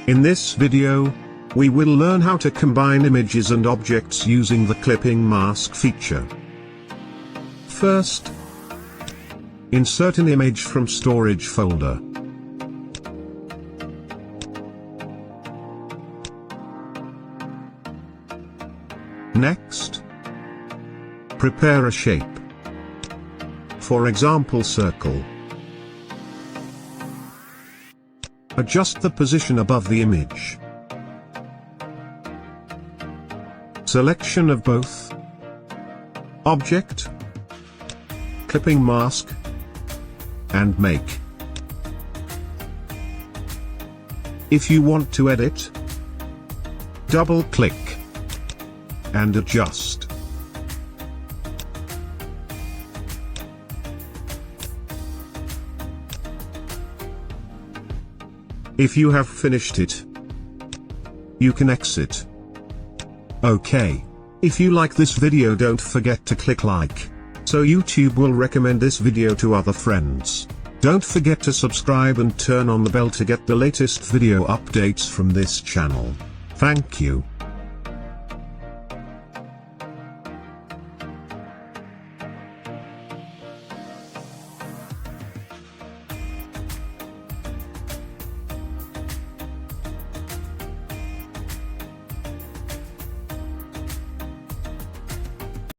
In this video, we will learn how to combine images and objects using the clipping mask feature. First, insert an image from storage folder. Next, prepare a shape. For example, circle. Adjust the position above the image. Selection of both object, clipping mask, and make. If you want to edit, double-click and adjust. If you have finished it, you can exit. Okay. If you like this video, don't forget to click like, so YouTube will recommend this video to other friends. Don't forget to subscribe and turn on the bell to get the latest video updates from this channel. Thank you.